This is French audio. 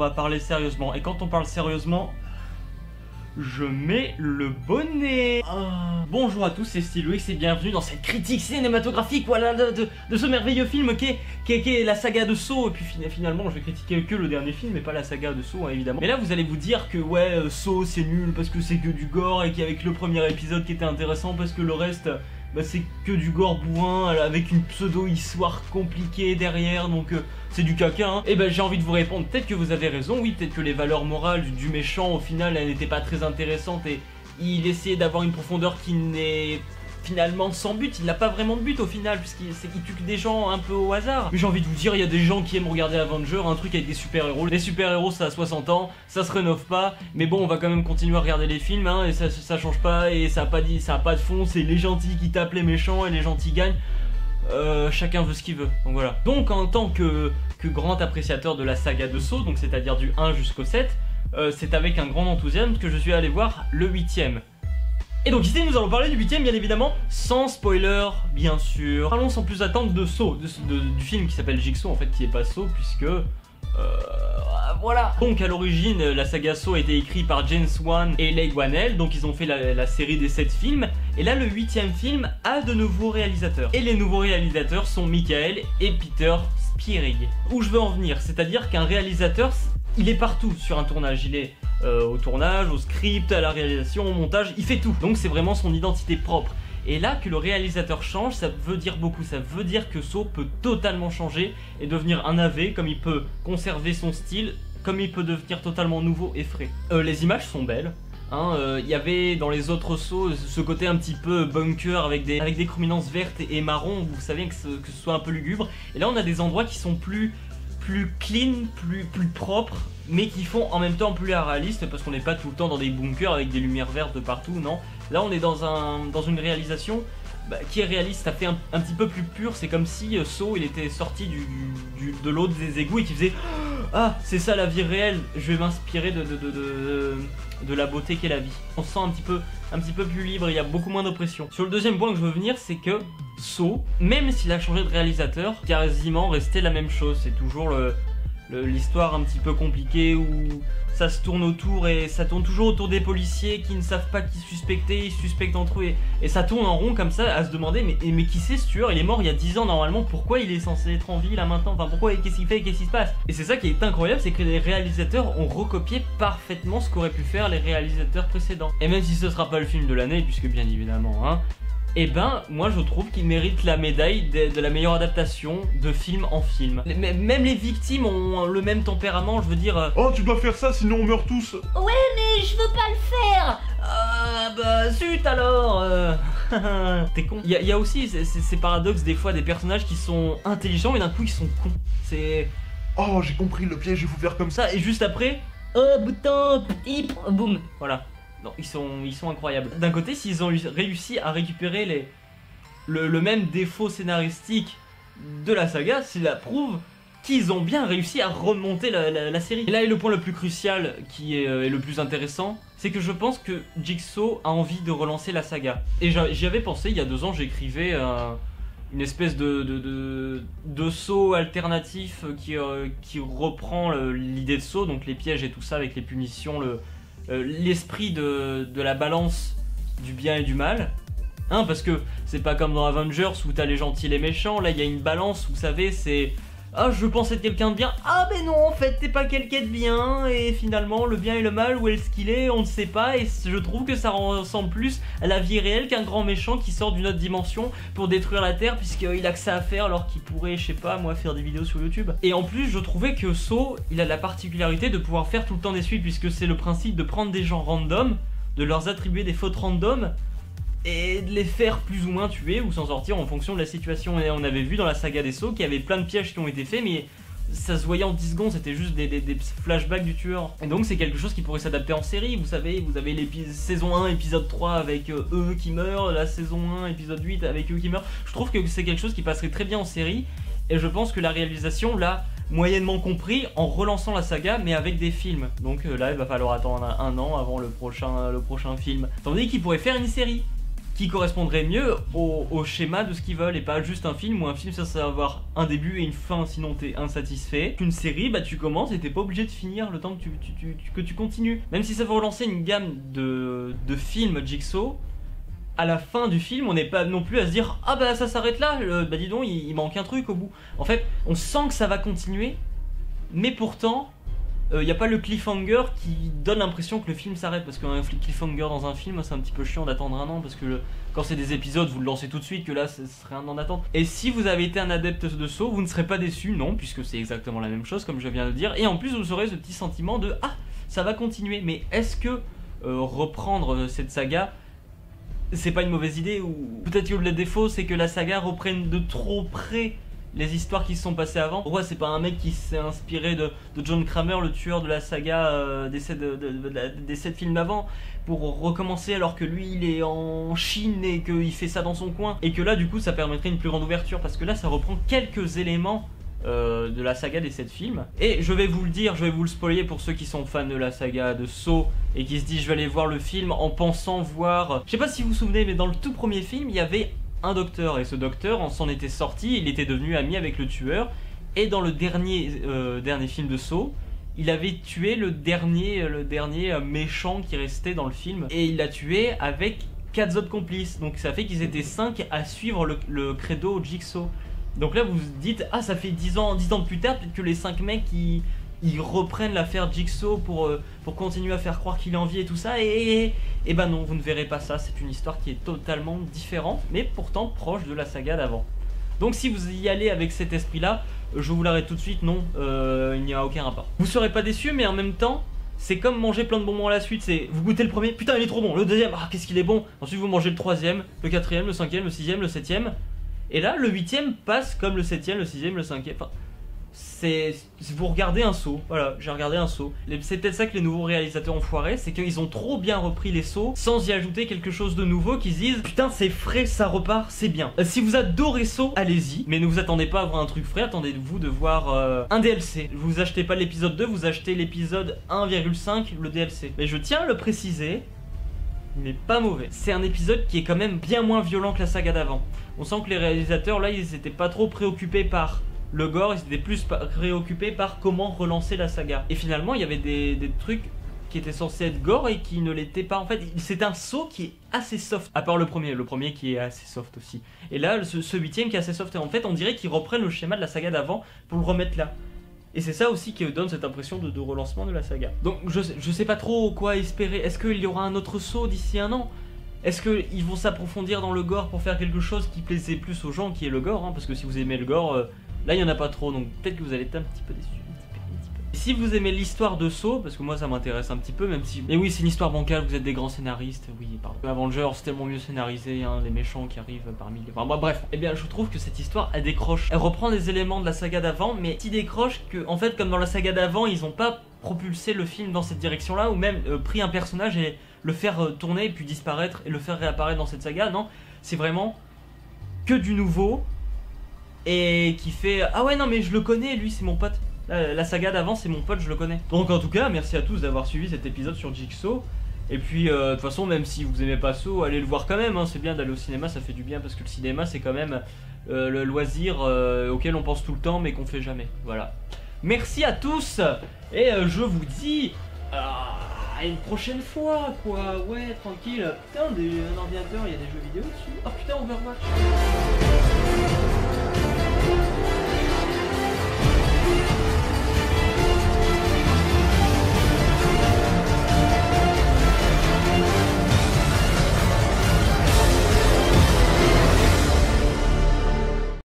va parler sérieusement. Et quand on parle sérieusement, je mets le bonnet. Bonjour à tous, c'est Stylewix et bienvenue dans cette critique cinématographique, voilà, de ce merveilleux film qu'est la saga de Saw. Et puis finalement, je vais critiquer que le dernier film, mais pas la saga de Saw, hein, évidemment. Mais là, vous allez vous dire que ouais, Saw c'est nul parce que c'est que du gore et qu'avec le premier épisode qui était intéressant parce que le reste, bah, c'est que du gore bourrin avec une pseudo-histoire compliquée derrière, donc c'est du caca, hein. Et ben j'ai envie de vous répondre, peut-être que vous avez raison, oui, peut-être que les valeurs morales du méchant au final elles n'étaient pas très intéressantes et il essayait d'avoir une profondeur qui n'est finalement sans but, il n'a pas vraiment de but au final puisqu'il tue que des gens un peu au hasard. Mais j'ai envie de vous dire, il y a des gens qui aiment regarder Avengers, un truc avec des super-héros. Les super-héros ça a 60 ans, ça se rénove pas, mais bon on va quand même continuer à regarder les films, hein, et ça change pas et ça a pas de fond, c'est les gentils qui tapent les méchants et les gentils gagnent. Chacun veut ce qu'il veut, donc voilà. Donc en tant que grand appréciateur de la saga de Saw, donc c'est-à-dire du 1 jusqu'au 7, c'est avec un grand enthousiasme que je suis allé voir le 8ème. Et donc ici nous allons parler du 8ème bien évidemment, sans spoiler bien sûr. Parlons sans plus attendre de Saw, du film qui s'appelle Jigsaw en fait, qui est pas Saw puisque... voilà. Donc à l'origine la saga Saw a été écrite par James Wan et Leigh Whannell, donc ils ont fait la série des 7 films. Et là le 8ème film a de nouveaux réalisateurs. Et les nouveaux réalisateurs sont Michael et Peter Spierig. Où je veux en venir, c'est-à-dire qu'un réalisateur, il est partout sur un tournage, il est au tournage, au script, à la réalisation, au montage, il fait tout. Donc c'est vraiment son identité propre. Et là, que le réalisateur change, ça veut dire beaucoup. Ça veut dire que Saw peut totalement changer et devenir un AV, comme il peut conserver son style, comme il peut devenir totalement nouveau et frais. Les images sont belles. Il y avait dans les autres Saw ce côté un petit peu bunker avec des chrominances vertes et marron, vous savez que ce soit un peu lugubre. Et là, on a des endroits qui sont plus clean, plus propres, mais qui font en même temps plus réaliste parce qu'on n'est pas tout le temps dans des bunkers avec des lumières vertes de partout, non. Là on est dans une réalisation qui est réaliste, ça fait un petit peu plus pur, c'est comme si Saw il était sorti de l'eau des égouts et qui faisait ah c'est ça la vie réelle, je vais m'inspirer de la beauté qu'est la vie. On se sent un petit peu plus libre, il y a beaucoup moins d'oppression. Sur le deuxième point que je veux venir, c'est que Saw, même s'il a changé de réalisateur, quasiment resté la même chose, c'est toujours l'histoire un petit peu compliquée où ça se tourne autour et ça tourne toujours autour des policiers qui ne savent pas qui suspecter, ils suspectent entre eux et ça tourne en rond comme ça à se demander mais qui c'est ce tueur, il est mort il y a 10 ans normalement, pourquoi il est censé être en vie là maintenant, enfin pourquoi, qu'est-ce qu'il fait, qu'est-ce qui se passe. Et c'est ça qui est incroyable, c'est que les réalisateurs ont recopié parfaitement ce qu'auraient pu faire les réalisateurs précédents. Et même si ce sera pas le film de l'année, puisque bien évidemment hein, et ben moi je trouve qu'il mérite la médaille de la meilleure adaptation de film en film. Même les victimes ont le même tempérament, je veux dire... Oh tu dois faire ça sinon on meurt tous. Ouais mais je veux pas le faire. Bah zut alors. T'es con. Il y a aussi ces paradoxes des fois des personnages qui sont intelligents mais d'un coup ils sont cons. C'est... Oh j'ai compris le piège, il faut faire comme ça. Ça et juste après... Oh bouton, petit, boum. Voilà. Non, ils sont incroyables. D'un côté, s'ils ont réussi à récupérer le même défaut scénaristique de la saga, cela prouve qu'ils ont bien réussi à remonter la série. Et là est le point le plus crucial qui est le plus intéressant, c'est que je pense que Jigsaw a envie de relancer la saga. Et j'y avais pensé, il y a 2 ans, j'écrivais une espèce de Saw alternatif qui reprend l'idée de Saw, donc les pièges et tout ça avec les punitions, l'esprit de la balance du bien et du mal, hein, parce que c'est pas comme dans Avengers où t'as les gentils et les méchants, là il y a une balance, vous savez, c'est ah je pense être quelqu'un de bien, ah mais non en fait t'es pas quelqu'un de bien, et finalement le bien et le mal où est-ce qu'il est, on ne sait pas, et je trouve que ça ressemble plus à la vie réelle qu'un grand méchant qui sort d'une autre dimension pour détruire la Terre puisqu'il a que ça à faire alors qu'il pourrait, je sais pas moi, faire des vidéos sur YouTube. Et en plus je trouvais que Saw, il a la particularité de pouvoir faire tout le temps des suites puisque c'est le principe de prendre des gens random, de leur attribuer des fautes random et de les faire plus ou moins tuer ou s'en sortir en fonction de la situation. Et on avait vu dans la saga des Saw qu'il y avait plein de pièges qui ont été faits mais ça se voyait en 10 secondes, c'était juste des flashbacks du tueur. Et donc c'est quelque chose qui pourrait s'adapter en série, vous savez, vous avez saison 1 épisode 3 avec eux qui meurent, la saison 1 épisode 8 avec eux qui meurent. Je trouve que c'est quelque chose qui passerait très bien en série et je pense que la réalisation l'a moyennement compris en relançant la saga mais avec des films. Donc là il va falloir attendre 1 an avant le prochain film. Tandis qu'il pourrait faire une série. qui correspondrait mieux au schéma de ce qu'ils veulent, et pas juste un film où un film ça va avoir un début et une fin sinon t'es insatisfait. Une série, bah tu commences et t'es pas obligé de finir le temps que tu continues. Même si ça veut relancer une gamme de films Jigsaw, à la fin du film on n'est pas non plus à se dire ah bah ça s'arrête là, bah dis donc il manque un truc au bout. En fait on sent que ça va continuer, mais pourtant il n'y a pas le cliffhanger qui donne l'impression que le film s'arrête, parce qu'un cliffhanger dans un film c'est un petit peu chiant d'attendre un an, parce que quand c'est des épisodes vous le lancez tout de suite, que là ce serait un an d'attente. Et si vous avez été un adepte de Saw, vous ne serez pas déçu, non, puisque c'est exactement la même chose comme je viens de dire, et en plus vous aurez ce petit sentiment de ah ça va continuer. Mais est-ce que reprendre cette saga c'est pas une mauvaise idée, ou peut-être que le défaut c'est que la saga reprenne de trop près les histoires qui se sont passées avant. Ouais, c'est pas un mec qui s'est inspiré de John Kramer, le tueur de la saga des 7 films d'avant, pour recommencer alors que lui il est en Chine et qu'il fait ça dans son coin, et que là du coup ça permettrait une plus grande ouverture, parce que là ça reprend quelques éléments de la saga des 7 films. Et je vais vous le dire, je vais vous le spoiler pour ceux qui sont fans de la saga de Saw et qui se disent je vais aller voir le film en pensant voir... Je sais pas si vous vous souvenez, mais dans le tout premier film il y avait un docteur, et ce docteur on s'en était sorti, il était devenu ami avec le tueur, et dans le dernier film de Saw il avait tué le dernier méchant qui restait dans le film, et il l'a tué avec 4 autres complices, donc ça fait qu'ils étaient 5 à suivre le credo Jigsaw. Donc là vous vous dites ah ça fait 10 ans plus tard, peut-être que les 5 mecs ils reprennent l'affaire Jigsaw pour continuer à faire croire qu'il est en vie et tout ça, et ben non, vous ne verrez pas ça, c'est une histoire qui est totalement différente, mais pourtant proche de la saga d'avant. Donc si vous y allez avec cet esprit là, je vous l'arrête tout de suite, non, il n'y a aucun rapport. Vous serez pas déçus, mais en même temps, c'est comme manger plein de bonbons à la suite, c'est vous goûtez le premier, putain il est trop bon, le deuxième, ah qu'est-ce qu'il est bon, ensuite vous mangez le troisième, le quatrième, le cinquième, le sixième, le septième, et là le huitième passe comme le septième, le sixième, le cinquième, enfin... vous regardez un Saw, voilà, j'ai regardé un Saw. C'est peut-être ça que les nouveaux réalisateurs ont foiré, c'est qu'ils ont trop bien repris les Saw sans y ajouter quelque chose de nouveau, qu'ils se disent putain c'est frais, ça repart, c'est bien. Si vous adorez Saw, allez-y, mais ne vous attendez pas à voir un truc frais, attendez-vous de voir un DLC. Vous achetez pas l'épisode 2, vous achetez l'épisode 1,5, le DLC. Mais je tiens à le préciser, il n'est pas mauvais. C'est un épisode qui est quand même bien moins violent que la saga d'avant. On sent que les réalisateurs là, ils étaient pas trop préoccupés par le gore, ils étaient plus préoccupés par comment relancer la saga. Et finalement, il y avait des trucs qui étaient censés être gore et qui ne l'étaient pas. En fait, c'est un Saw qui est assez soft. À part le premier qui est assez soft aussi. Et là, ce huitième qui est assez soft. Et en fait, on dirait qu'ils reprennent le schéma de la saga d'avant pour le remettre là. Et c'est ça aussi qui donne cette impression de relancement de la saga. Donc, je sais pas trop quoi espérer. Est-ce qu'il y aura un autre Saw d'ici un an ? Est-ce qu'ils vont s'approfondir dans le gore pour faire quelque chose qui plaisait plus aux gens, qui est le gore, hein, parce que si vous aimez le gore... là il y en a pas trop, donc peut-être que vous allez être un petit peu déçus. Et si vous aimez l'histoire de Saw, parce que moi ça m'intéresse un petit peu, même si... Mais oui, c'est une histoire bancale, vous êtes des grands scénaristes, oui, pardon. Avengers, c'est tellement mieux scénarisé, hein, les méchants qui arrivent parmi les... Enfin bref, eh bien je trouve que cette histoire, elle décroche. Elle reprend des éléments de la saga d'avant, mais qui décroche que, en fait, comme dans la saga d'avant, ils ont pas propulsé le film dans cette direction-là, ou même pris un personnage et le faire tourner, puis disparaître, et le faire réapparaître dans cette saga, non. C'est vraiment que du nouveau, et qui fait ah ouais non mais je le connais, lui c'est mon pote, la saga d'avant c'est mon pote, je le connais. Donc en tout cas merci à tous d'avoir suivi cet épisode sur Jigsaw, et puis de toute façon même si vous aimez pas Saw, allez le voir quand même, hein. C'est bien d'aller au cinéma, ça fait du bien, parce que le cinéma c'est quand même le loisir auquel on pense tout le temps mais qu'on fait jamais. Voilà, merci à tous, et je vous dis à une prochaine fois quoi. Ouais tranquille, putain un ordinateur, il y a des jeux vidéo dessus, oh putain Overwatch.